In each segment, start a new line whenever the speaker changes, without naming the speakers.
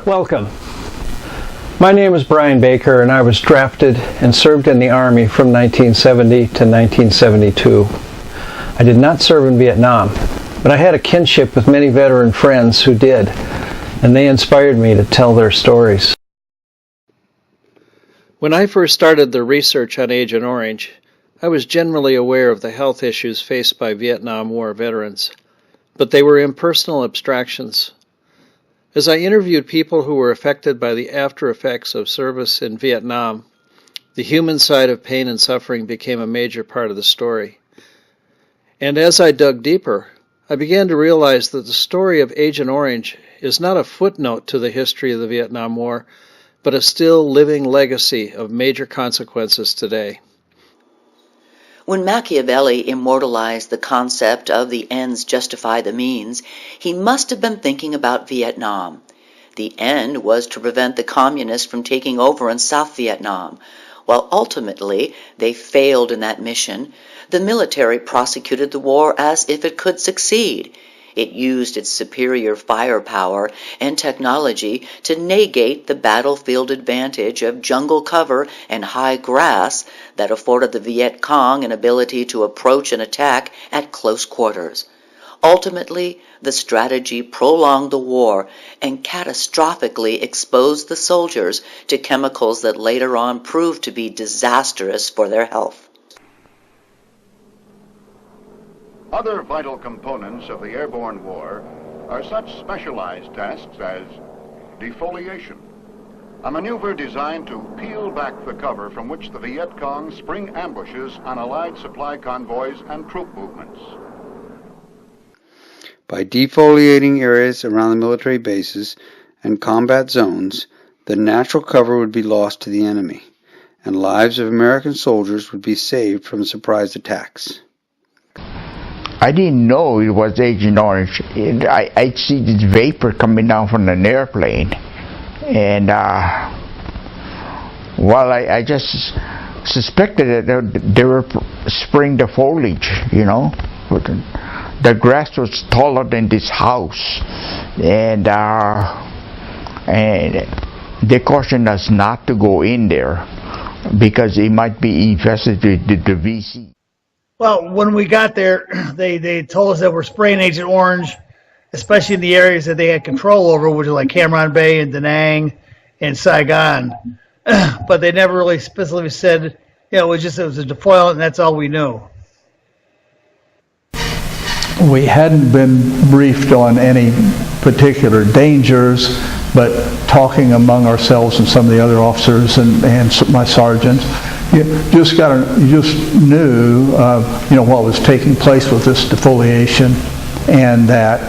Welcome. My name is Brian Baker, and I was drafted and served in the Army from 1970 to 1972. I did not serve in Vietnam, but I had a kinship with many veteran friends who did, and they inspired me to tell their stories. When I first started the research on Agent Orange, I was generally aware of the health issues faced by Vietnam War veterans, but they were impersonal abstractions. As I interviewed people who were affected by the after effects of service in Vietnam, the human side of pain and suffering became a major part of the story. And as I dug deeper, I began to realize that the story of Agent Orange is not a footnote to the history of the Vietnam War, but a still living legacy of major consequences today.
When Machiavelli immortalized the concept of the ends justify the means, he must have been thinking about Vietnam. The end was to prevent the communists from taking over in South Vietnam. While ultimately they failed in that mission, the military prosecuted the war as if it could succeed. It used its superior firepower and technology to negate the battlefield advantage of jungle cover and high grass that afforded the Viet Cong an ability to approach and attack at close quarters. Ultimately, the strategy prolonged the war and catastrophically exposed the soldiers to chemicals that later on proved to be disastrous for their health.
Other vital components of the airborne war are such specialized tasks as defoliation, a maneuver designed to peel back the cover from which the Viet Cong spring ambushes on Allied supply convoys and troop movements.
By defoliating areas around the military bases and combat zones, the natural cover would be lost to the enemy, and lives of American soldiers would be saved from surprise attacks.
I didn't know it was Agent Orange. I'd see this vapor coming down from an airplane, and I just suspected that they were spraying the foliage, you know. The grass was taller than this house, and they cautioned us not to go in there because it might be infested with the VC.
Well, when we got there, they told us that we're spraying Agent Orange, especially in the areas that they had control over, which are like Cam Ranh Bay and Da Nang and Saigon. But they never really specifically said, it was a defoliant, and that's all we knew.
We hadn't been briefed on any particular dangers, but talking among ourselves and some of the other officers and my sergeants, you just knew, what was taking place with this defoliation, and that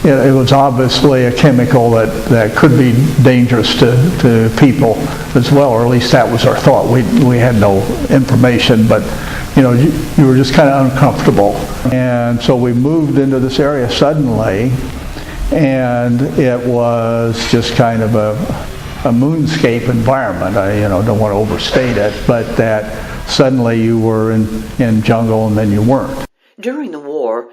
it was obviously a chemical that could be dangerous to people as well, or at least that was our thought. We had no information, but you were just kind of uncomfortable. And so we moved into this area suddenly, and it was just kind of a moonscape environment. I don't want to overstate it, but that suddenly you were in jungle and then you weren't.
During the war,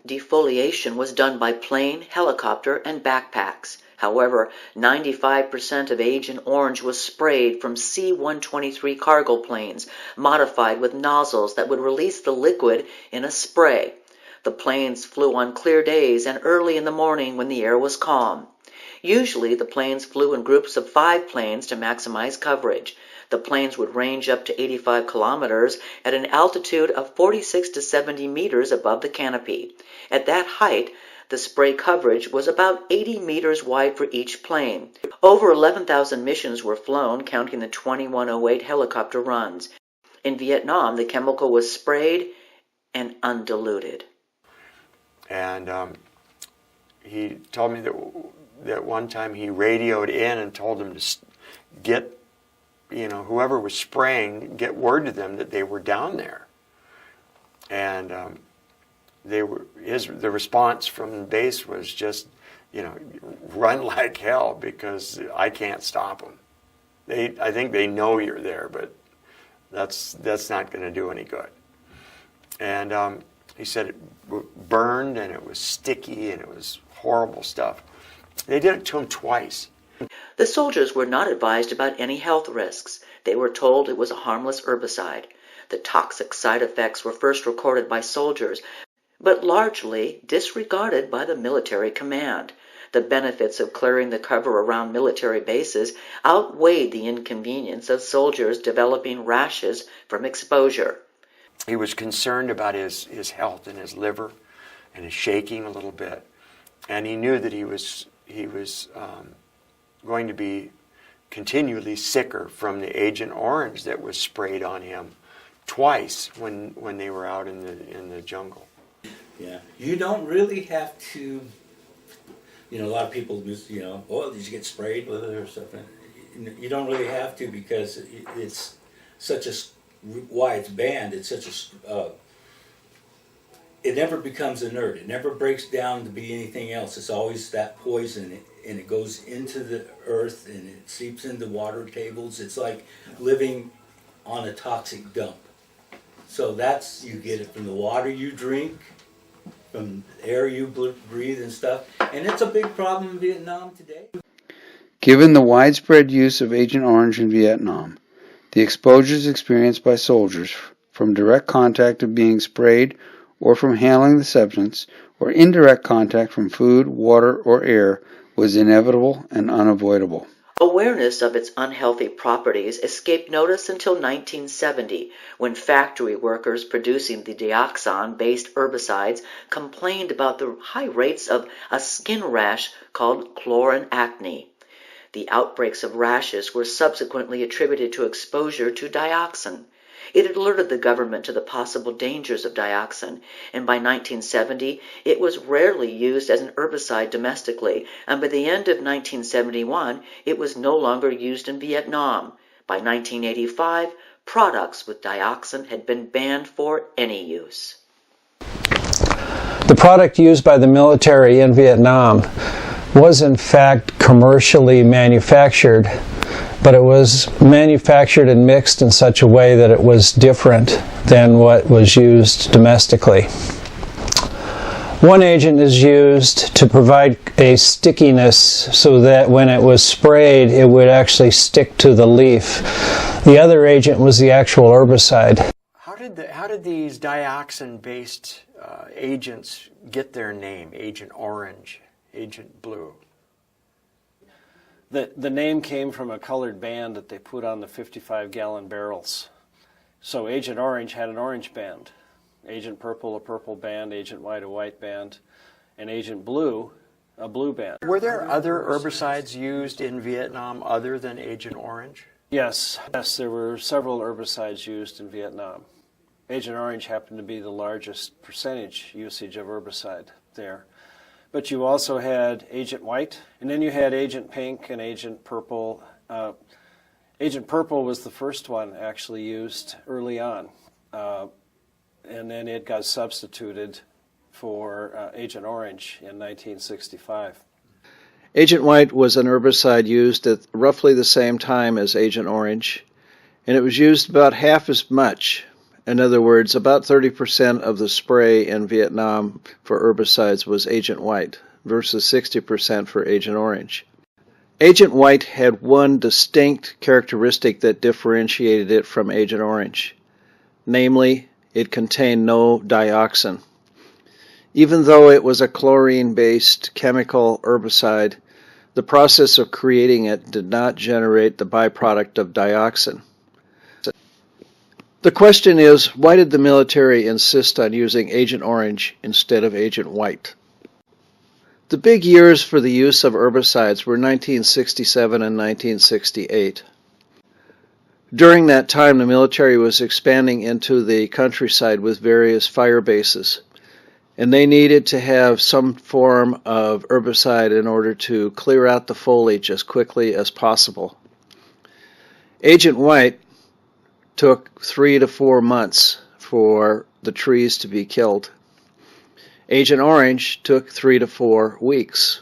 defoliation was done by plane, helicopter, and backpacks. However, 95% of Agent Orange was sprayed from C-123 cargo planes, modified with nozzles that would release the liquid in a spray. The planes flew on clear days and early in the morning when the air was calm. Usually, the planes flew in groups of 5 planes to maximize coverage. The planes would range up to 85 kilometers at an altitude of 46 to 70 meters above the canopy. At that height, the spray coverage was about 80 meters wide for each plane. Over 11,000 missions were flown, counting the 2108 helicopter runs. In Vietnam, the chemical was sprayed and undiluted.
And he told me that one time he radioed in and told them to get, whoever was spraying, get word to them that they were down there. And the response from base was just, run like hell because I can't stop them. I think they know you're there, but that's not going to do any good. And he said it burned and it was sticky and it was horrible stuff. They did it to him twice.
The soldiers were not advised about any health risks. They were told it was a harmless herbicide. The toxic side effects were first recorded by soldiers, but largely disregarded by the military command. The benefits of clearing the cover around military bases outweighed the inconvenience of soldiers developing rashes from exposure.
He was concerned about his health and his liver and his shaking a little bit. And he knew that he was going to be continually sicker from the Agent Orange that was sprayed on him twice when they were out in the jungle.
Yeah, you don't really have to. You know, a lot of people just, oh, did you get sprayed with it or something? You don't really have to, because it's such a why it's banned. It's such a it never becomes inert. It never breaks down to be anything else. It's always that poison, and it goes into the earth and it seeps into water tables. It's like living on a toxic dump. So you get it from the water you drink, from the air you breathe and stuff. And it's a big problem in Vietnam today.
Given the widespread use of Agent Orange in Vietnam, the exposures experienced by soldiers from direct contact of being sprayed or from handling the substance, or indirect contact from food, water, or air, was inevitable and unavoidable.
Awareness of its unhealthy properties escaped notice until 1970, when factory workers producing the dioxin-based herbicides complained about the high rates of a skin rash called chlorin acne. The outbreaks of rashes were subsequently attributed to exposure to dioxin. It alerted the government to the possible dangers of dioxin, and by 1970 it was rarely used as an herbicide domestically, and by the end of 1971 it was no longer used in Vietnam. By 1985, products with dioxin had been banned for any use.
The product used by the military in Vietnam was in fact commercially manufactured, but it was manufactured and mixed in such a way that it was different than what was used domestically. One agent is used to provide a stickiness so that when it was sprayed it would actually stick to the leaf. The other agent was the actual herbicide.
How did these dioxin-based agents get their name? Agent Orange, Agent Blue.
The name came from a colored band that they put on the 55-gallon barrels. So Agent Orange had an orange band, Agent Purple a purple band, Agent White a white band, and Agent Blue a blue band.
Were there other herbicides used in Vietnam other than Agent Orange?
Yes, there were several herbicides used in Vietnam. Agent Orange happened to be the largest percentage usage of herbicide there. But you also had Agent White, and then you had Agent Pink and Agent Purple. Agent Purple was the first one actually used early on, and then it got substituted for Agent Orange in 1965.
Agent White was an herbicide used at roughly the same time as Agent Orange, and it was used about half as much. In other words, about 30% of the spray in Vietnam for herbicides was Agent White versus 60% for Agent Orange. Agent White had one distinct characteristic that differentiated it from Agent Orange. Namely, it contained no dioxin. Even though it was a chlorine-based chemical herbicide, the process of creating it did not generate the byproduct of dioxin. The question is, why did the military insist on using Agent Orange instead of Agent White? The big years for the use of herbicides were 1967 and 1968. During that time, the military was expanding into the countryside with various fire bases, and they needed to have some form of herbicide in order to clear out the foliage as quickly as possible. Agent White took 3 to 4 months for the trees to be killed. Agent Orange took 3 to 4 weeks.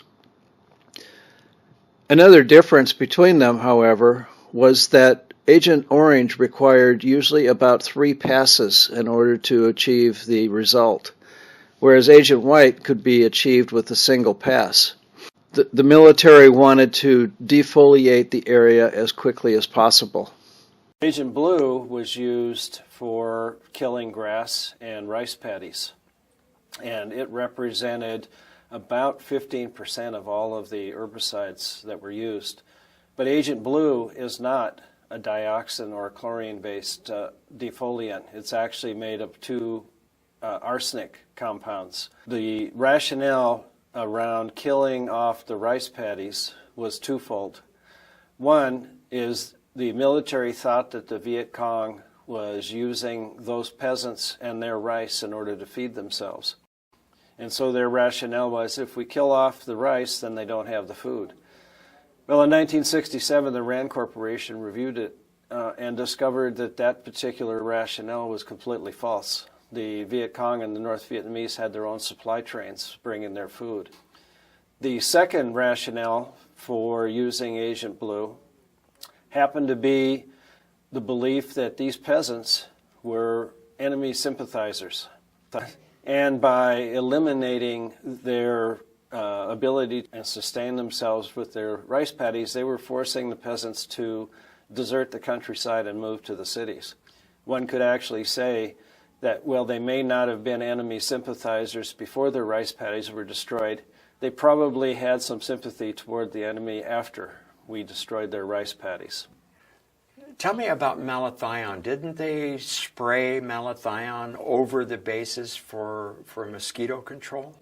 Another difference between them, however, was that Agent Orange required usually about 3 passes in order to achieve the result, whereas Agent White could be achieved with a single pass.
The military wanted to defoliate the area as quickly as possible. Agent Blue was used for killing grass and rice paddies, and it represented about 15% of all of the herbicides that were used. But Agent Blue is not a dioxin or chlorine-based defoliant. It's actually made of two arsenic compounds. The rationale around killing off the rice paddies was twofold. One is the military thought that the Viet Cong was using those peasants and their rice in order to feed themselves. And so their rationale was, if we kill off the rice, then they don't have the food. Well, in 1967, the Rand Corporation reviewed it and discovered that that particular rationale was completely false. The Viet Cong and the North Vietnamese had their own supply trains bringing their food. The second rationale for using Agent Blue happened to be the belief that these peasants were enemy sympathizers. And by eliminating their ability to sustain themselves with their rice paddies, they were forcing the peasants to desert the countryside and move to the cities. One could actually say that, well, they may not have been enemy sympathizers before their rice paddies were destroyed. They probably had some sympathy toward the enemy after we destroyed their rice paddies.
Tell me about malathion. Didn't they spray malathion over the bases for mosquito control?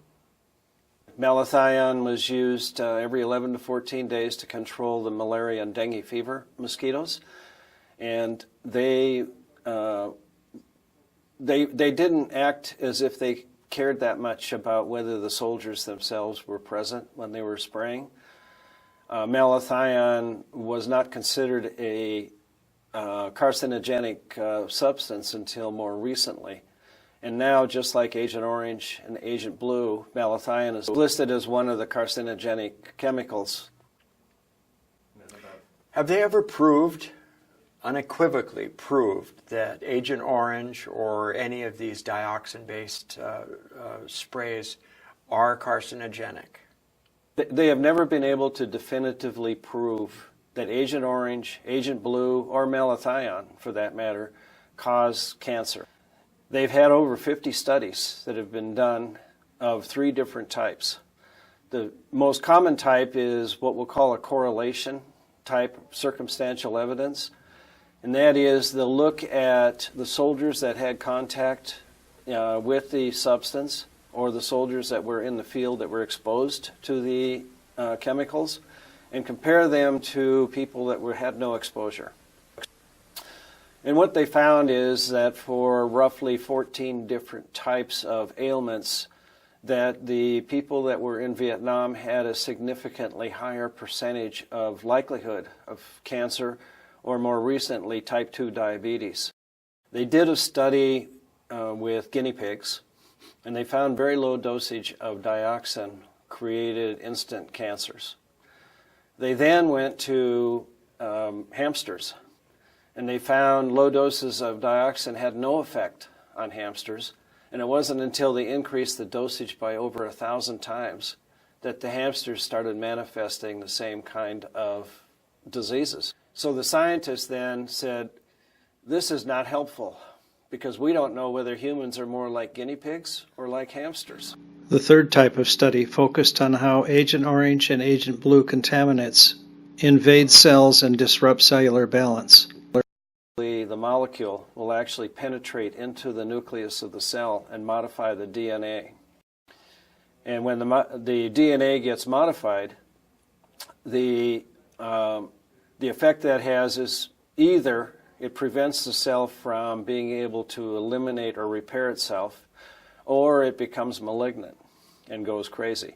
Malathion was used every 11 to 14 days to control the malaria and dengue fever mosquitoes, and they didn't act as if they cared that much about whether the soldiers themselves were present when they were spraying. Malathion was not considered a carcinogenic substance until more recently. And now, just like Agent Orange and Agent Blue, malathion is listed as one of the carcinogenic chemicals.
Have they ever proved, unequivocally proved, that Agent Orange or any of these dioxin-based sprays are carcinogenic?
They have never been able to definitively prove that Agent Orange, Agent Blue, or malathion, for that matter, cause cancer. They've had over 50 studies that have been done of 3 different types. The most common type is what we'll call a correlation type circumstantial evidence, and that is they'll look at the soldiers that had contact with the substance or the soldiers that were in the field that were exposed to the chemicals and compare them to people that had no exposure. And what they found is that for roughly 14 different types of ailments, that the people that were in Vietnam had a significantly higher percentage of likelihood of cancer, or more recently, type 2 diabetes. They did a study with guinea pigs, and they found very low dosage of dioxin created instant cancers. They then went to hamsters, and they found low doses of dioxin had no effect on hamsters, and it wasn't until they increased the dosage by over 1,000 times that the hamsters started manifesting the same kind of diseases. So the scientists then said, this is not helpful because we don't know whether humans are more like guinea pigs or like hamsters. The third type of study focused on how Agent Orange and Agent Blue contaminants invade cells and disrupt cellular balance. The molecule will actually penetrate into the nucleus of the cell and modify the DNA. And when the DNA gets modified, the effect that has is either it prevents the cell from being able to eliminate or repair itself, or it becomes malignant and goes crazy.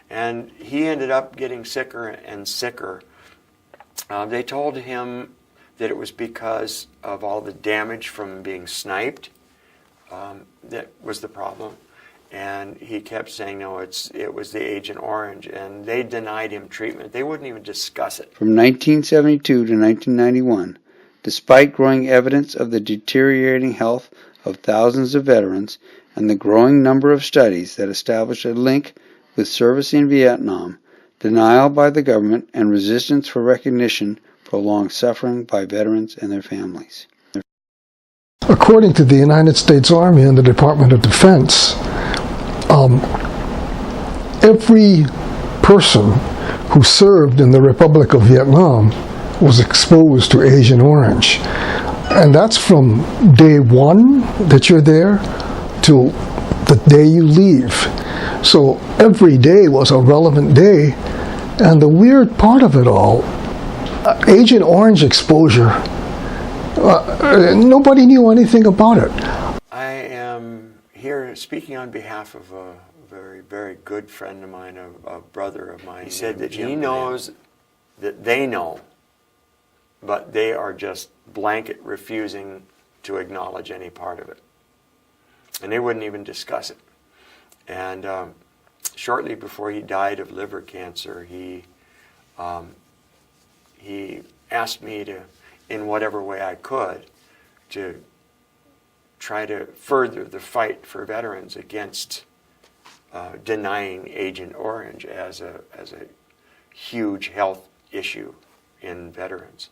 And he ended up getting sicker and sicker. They told him that it was because of all the damage from being sniped that was the problem. And he kept saying, no, it was the Agent Orange. And they denied him treatment. They wouldn't even discuss it.
From 1972 to 1991, despite growing evidence of the deteriorating health of thousands of veterans and the growing number of studies that establish a link with service in Vietnam, denial by the government, and resistance for recognition prolonged suffering by veterans and their families.
According to the United States Army and the Department of Defense, every person who served in the Republic of Vietnam was exposed to Agent Orange. And that's from day one that you're there till the day you leave. So every day was a relevant day. And the weird part of it all, Agent Orange exposure, nobody knew anything about it.
I am here speaking on behalf of a very, very good friend of mine, a brother of mine. He said that he knows that they know, but they are just blanket refusing to acknowledge any part of it. And they wouldn't even discuss it. And shortly before he died of liver cancer, he asked me to, in whatever way I could, to try to further the fight for veterans against denying Agent Orange as a huge health issue in veterans.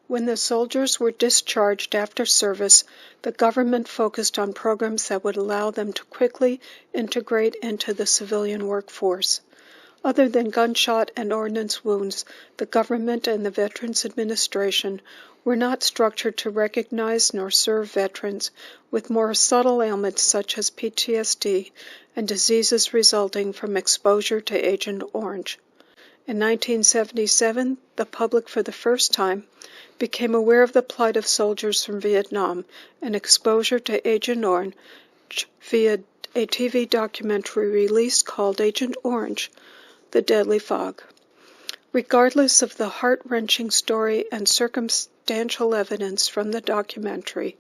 When the soldiers were discharged after service, the government focused on programs that would allow them to quickly integrate into the civilian workforce. Other than gunshot and ordnance wounds, the government and the Veterans Administration were not structured to recognize nor serve veterans with more subtle ailments such as PTSD and diseases resulting from exposure to Agent Orange. In 1977, the public for the first time became aware of the plight of soldiers from Vietnam and exposure to Agent Orange via a TV documentary release called Agent Orange, The Deadly Fog. Regardless of the heart-wrenching story and circumstantial evidence from the documentary,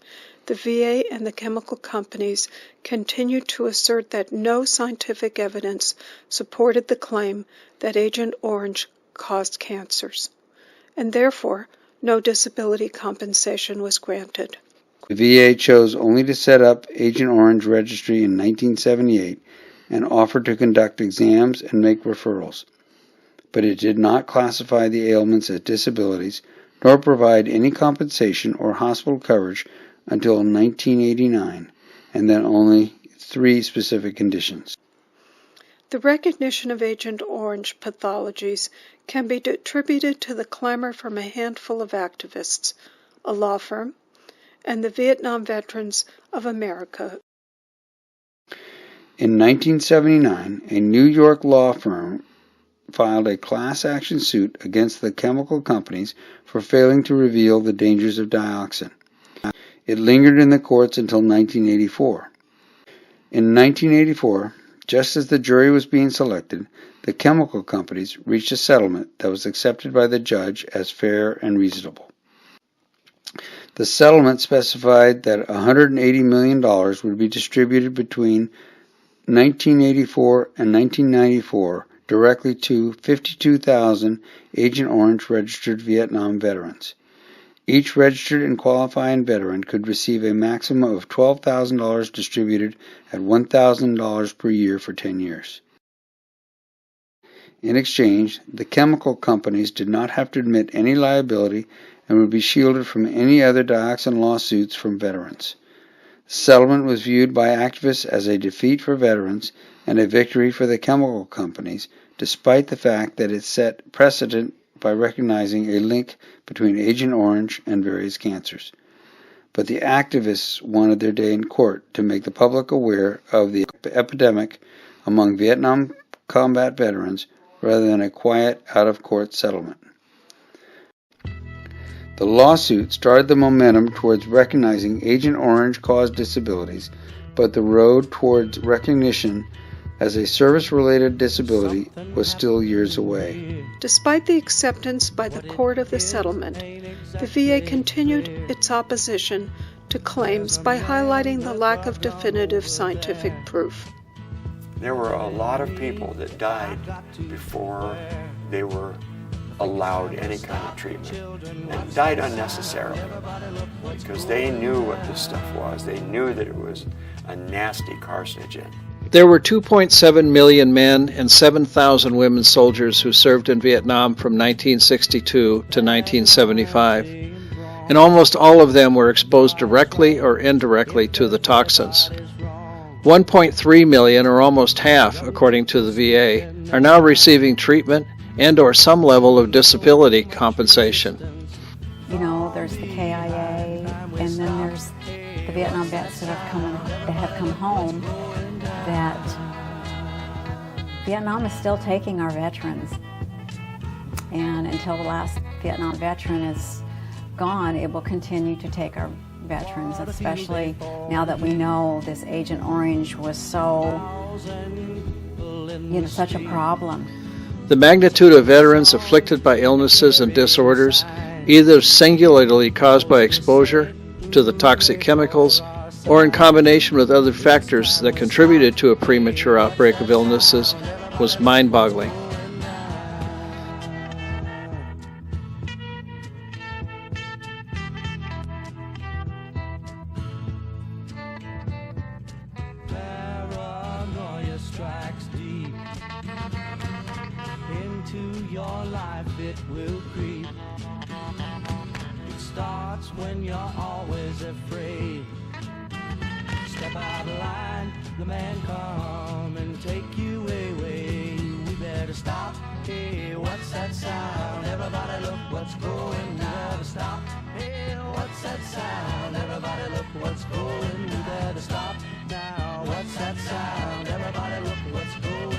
the VA and the chemical companies continued to assert that no scientific evidence supported the claim that Agent Orange caused cancers, and therefore no disability compensation was granted.
The VA chose only to set up Agent Orange Registry in 1978 and offered to conduct exams and make referrals, but it did not classify the ailments as disabilities nor provide any compensation or hospital coverage until 1989, and then only 3 specific conditions.
The recognition of Agent Orange pathologies can be attributed to the clamor from a handful of activists, a law firm, and the Vietnam Veterans of America.
In 1979, a New York law firm filed a class action suit against the chemical companies for failing to reveal the dangers of dioxin. It lingered in the courts until 1984. In 1984, just as the jury was being selected, the chemical companies reached a settlement that was accepted by the judge as fair and reasonable. The settlement specified that $180 million would be distributed between 1984 and 1994 directly to 52,000 Agent Orange registered Vietnam veterans. Each registered and qualifying veteran could receive a maximum of $12,000 distributed at $1,000 per year for 10 years. In exchange, the chemical companies did not have to admit any liability and would be shielded from any other dioxin lawsuits from veterans. The settlement was viewed by activists as a defeat for veterans and a victory for the chemical companies, despite the fact that it set precedent by recognizing a link between Agent Orange and various cancers. But the activists wanted their day in court to make the public aware of the epidemic among Vietnam combat veterans rather than a quiet, out-of-court settlement. The lawsuit started the momentum towards recognizing Agent Orange-caused disabilities, but the road towards recognition as a service-related disability was still years away.
Despite the acceptance by the court of the settlement, the VA continued its opposition to claims by highlighting the lack of definitive scientific proof.
There were a lot of people that died before they were allowed any kind of treatment, and died unnecessarily because they knew what this stuff was. They knew that it was a nasty carcinogen.
There were 2.7 million men and 7,000 women soldiers who served in Vietnam from 1962 to 1975, and almost all of them were exposed directly or indirectly to the toxins. 1.3 million, or almost half, according to the VA, are now receiving treatment and or some level of disability compensation.
You know, there's the KIA, and then there's the Vietnam vets that have come home, that Vietnam is still taking our veterans. And until the last Vietnam veteran is gone, it will continue to take our veterans, especially now that we know this Agent Orange was such a problem.
The magnitude of veterans afflicted by illnesses and disorders, either singularly caused by exposure to the toxic chemicals or in combination with other factors that contributed to a premature outbreak of illnesses, was mind-boggling.
Paranoia strikes deep into your life, it will creep. It starts when you're always afraid. Step out of line, the man come and take you away. We better stop. Hey, what's that sound? Everybody look what's going. We better stop. Hey, what's that sound? Everybody look what's going. We better stop now. What's that sound? Everybody look what's going.